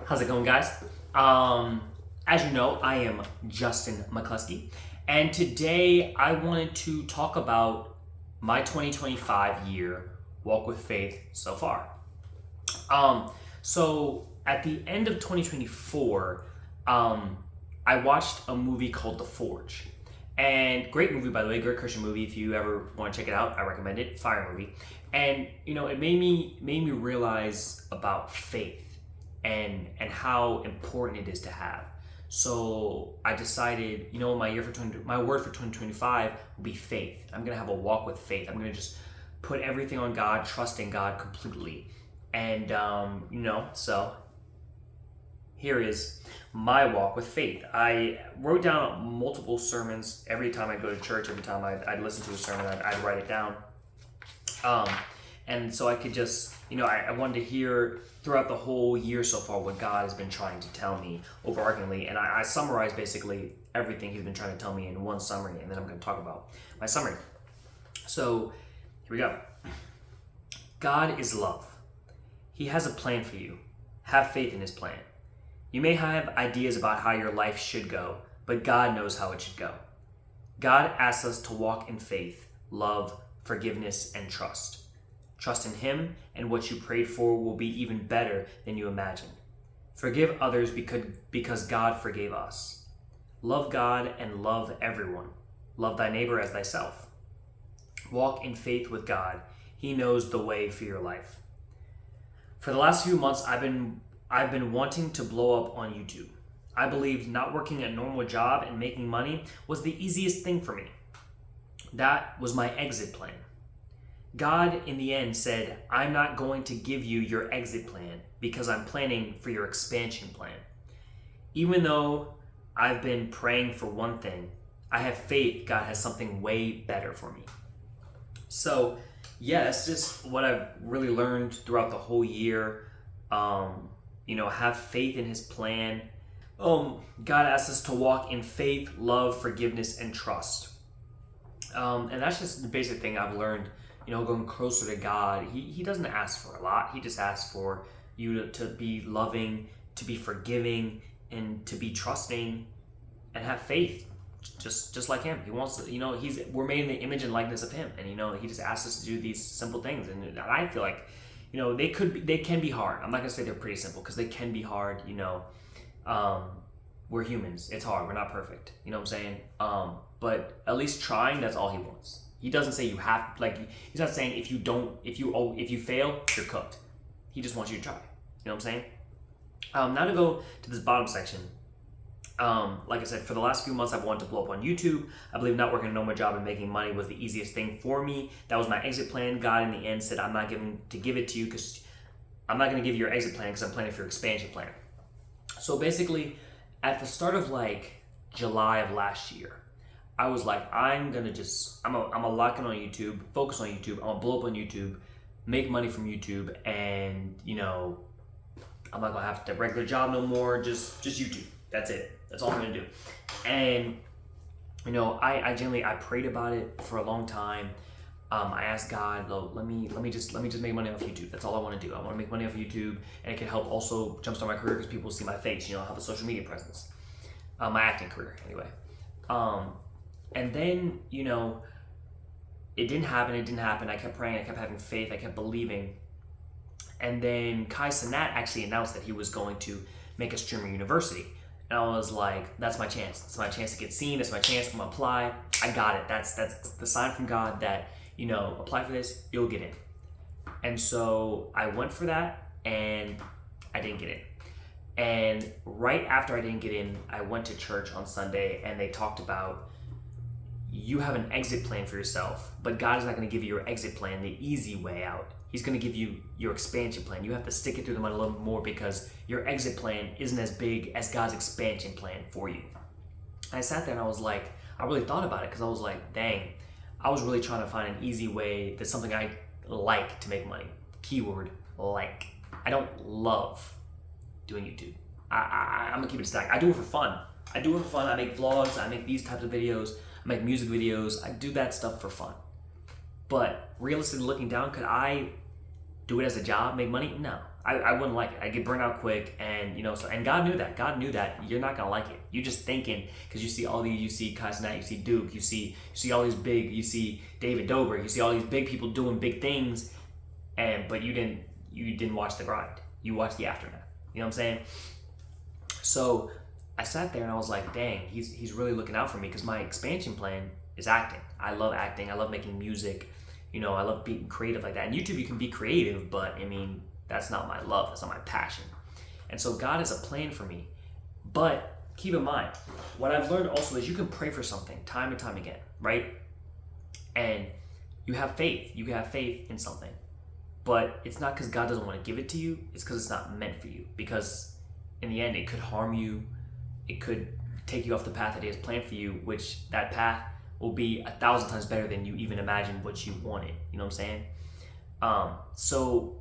How's it going, guys? As you know, I am Justin McCluskey, and today I wanted to talk about my 2025 year walk with faith so far. So at the end of 2024, I watched a movie called The Forge. And great movie, by the way, great Christian movie. If you ever want to check it out, I recommend it. Fire movie. And it made me realize about faith and how important it is to have. So I decided, my word for 2025 will be faith. I'm gonna have a walk with faith. I'm gonna just put everything on God, trust in God completely. And so here is my walk with faith. I wrote down multiple sermons every time I go to church. Every time I'd listen to a sermon, I'd write it down. And so I could just, I wanted to hear throughout the whole year so far what God has been trying to tell me overarchingly. And I summarized basically everything he's been trying to tell me in one summary, and then I'm going to talk about my summary. So here we go. God is love. He has a plan for you. Have faith in his plan. You may have ideas about how your life should go, but God knows how it should go. God asks us to walk in faith, love, forgiveness, and trust. Trust in him, and what you prayed for will be even better than you imagined. Forgive others because God forgave us. Love God and love everyone. Love thy neighbor as thyself. Walk in faith with God. He knows the way for your life. For the last few months, I've been wanting to blow up on YouTube. I believed not working a normal job and making money was the easiest thing for me. That was my exit plan. God, in the end, said, I'm not going to give you your exit plan because I'm planning for your expansion plan. Even though I've been praying for one thing, I have faith God has something way better for me. So, yeah, that's just what I've really learned throughout the whole year. Have faith in his plan. God asks us to walk in faith, love, forgiveness, and trust. And that's just the basic thing I've learned, going closer to God. He doesn't ask for a lot. He just asks for you to be loving, to be forgiving, and to be trusting, and have faith, just like him. He wants to, we're made in the image and likeness of him, and he just asks us to do these simple things. And I feel like, they can be hard. I'm not gonna say they're pretty simple because they can be hard. We're humans. It's hard. We're not perfect. You know what I'm saying? But at least trying, that's all he wants. He doesn't say you have, he's not saying if you fail, you're cooked. He just wants you to try. You know what I'm saying? Now to go to this bottom section. Like I said, for the last few months, I've wanted to blow up on YouTube. I believe not working a normal job and making money was the easiest thing for me. That was my exit plan. God, in the end, said, I'm not going to give it to you because I'm not going to give you your exit plan because I'm planning for your expansion plan. So basically, at the start of July of last year, I was like, I'm gonna lock in on YouTube, focus on YouTube. I'm gonna blow up on YouTube, make money from YouTube, and I'm not gonna have the regular job no more. Just YouTube. That's it. That's all I'm gonna do. And I generally prayed about it for a long time. I asked God, let me just make money off YouTube. That's all I want to do. I want to make money off YouTube, and it can help also jumpstart my career because people see my face. I have a social media presence, my acting career anyway. And then it didn't happen. I kept praying. I kept having faith. I kept believing. And then Kai Cenat actually announced that he was going to make a streamer university. And I was like, that's my chance. It's my chance to get seen. It's my chance. I'm gonna apply. I got it. That's the sign from God that, apply for this, you'll get in. And so I went for that and I didn't get in. And right after I didn't get in, I went to church on Sunday and they talked about, you have an exit plan for yourself, but God is not going to give you your exit plan the easy way out. He's going to give you your expansion plan. You have to stick it through the mud a little more because your exit plan isn't as big as God's expansion plan for you. And I sat there and I was like, I really thought about it because I was like, dang, I was really trying to find an easy way that's something I like to make money. Keyword, like. I don't love doing YouTube. I'm going to keep it stacked. I do it for fun. I make vlogs. I make these types of videos. I make music videos. I do that stuff for fun. But realistically looking down, could I do it as a job, make money? No. I wouldn't like it. I get burnt out quick, and so and God knew that. God knew that you're not gonna like it. You just thinking because you see all these, you see Kai Cenat, you see Duke, you see all these big, you see David Dobrik, you see all these big people doing big things, but you didn't watch the grind. You watched the aftermath. You know what I'm saying? So I sat there and I was like, dang, he's really looking out for me, because my expansion plan is acting. I love acting. I love making music. I love being creative like that. And YouTube, you can be creative, but I mean, that's not my love. That's not my passion. And so God has a plan for me. But keep in mind, what I've learned also is you can pray for something time and time again, right? And you have faith. You can have faith in something. But it's not because God doesn't want to give it to you. It's because it's not meant for you. Because in the end, it could harm you. It could take you off the path that He has planned for you, which that path will be 1,000 times better than you even imagined what you wanted. You know what I'm saying? So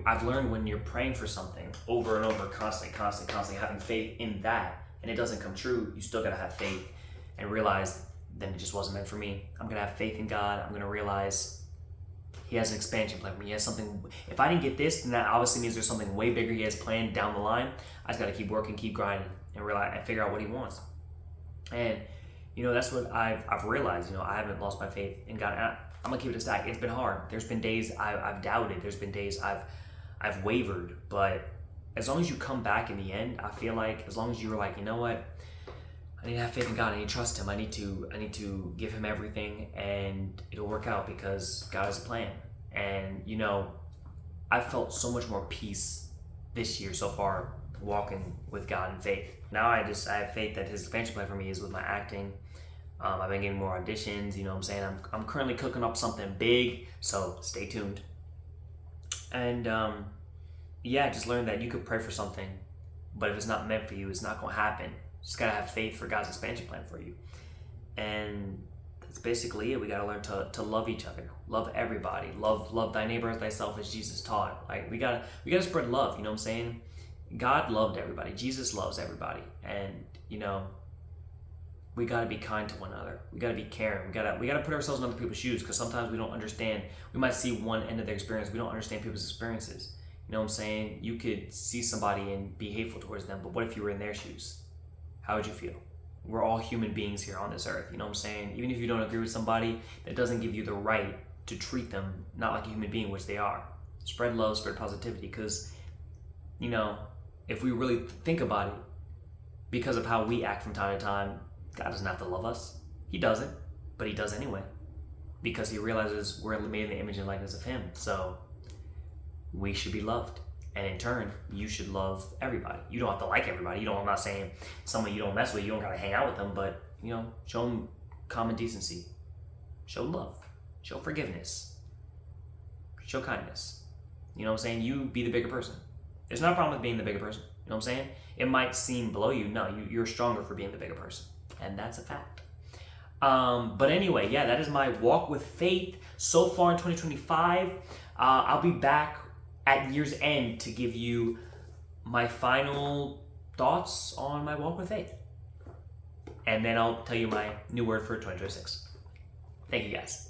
I've learned when you're praying for something over and over, constantly having faith in that, and it doesn't come true, you still gotta have faith and realize then it just wasn't meant for me. I'm gonna have faith in God. I'm gonna realize He has an expansion plan for me. He has something. If I didn't get this, then that obviously means there's something way bigger He has planned down the line. I just gotta keep working, keep grinding, and realize and figure out what He wants. And that's what I've realized. I haven't lost my faith in God. And I'm gonna keep it a stack. It's been hard. There's been days I've doubted. There's been days I've wavered. But as long as you come back in the end, I feel like as long as you were like, you know what, I need to have faith in God. I need to trust Him. I need to give Him everything, and it'll work out because God has a plan. And I've felt so much more peace this year so far, walking with God in faith. Now I have faith that His expansion plan for me is with my acting. I've been getting more auditions. You know what I'm saying? I'm currently cooking up something big, so stay tuned. And just learn that you could pray for something, but if it's not meant for you, it's not going to happen. You just got to have faith for God's expansion plan for you. And that's basically it. We got to learn to love each other, love everybody, love thy neighbor as thyself, as Jesus taught. Like we gotta spread love. You know what I'm saying? God loved everybody. Jesus loves everybody, and we got to be kind to one another. We got to be caring. We got to put ourselves in other people's shoes, because sometimes we don't understand. We might see one end of their experience. We don't understand people's experiences. You know what I'm saying? You could see somebody and be hateful towards them, but what if you were in their shoes? How would you feel? We're all human beings here on this earth. You know what I'm saying? Even if you don't agree with somebody, that doesn't give you the right to treat them not like a human being, which they are. Spread love, spread positivity, because if we really think about it, because of how we act from time to time, God doesn't have to love us. He doesn't, but He does anyway, because He realizes we're made in the image and likeness of Him. So we should be loved, and in turn, you should love everybody. You don't have to like everybody. I'm not saying someone you don't mess with, you don't gotta hang out with them, but show them common decency, show love, show forgiveness, show kindness. You know what I'm saying? You be the bigger person. There's not a problem with being the bigger person. You know what I'm saying? It might seem below you. No, you're stronger for being the bigger person. And that's a fact. But anyway, that is my walk with faith so far in 2025. I'll be back at year's end to give you my final thoughts on my walk with faith. And then I'll tell you my new word for 2026. Thank you guys.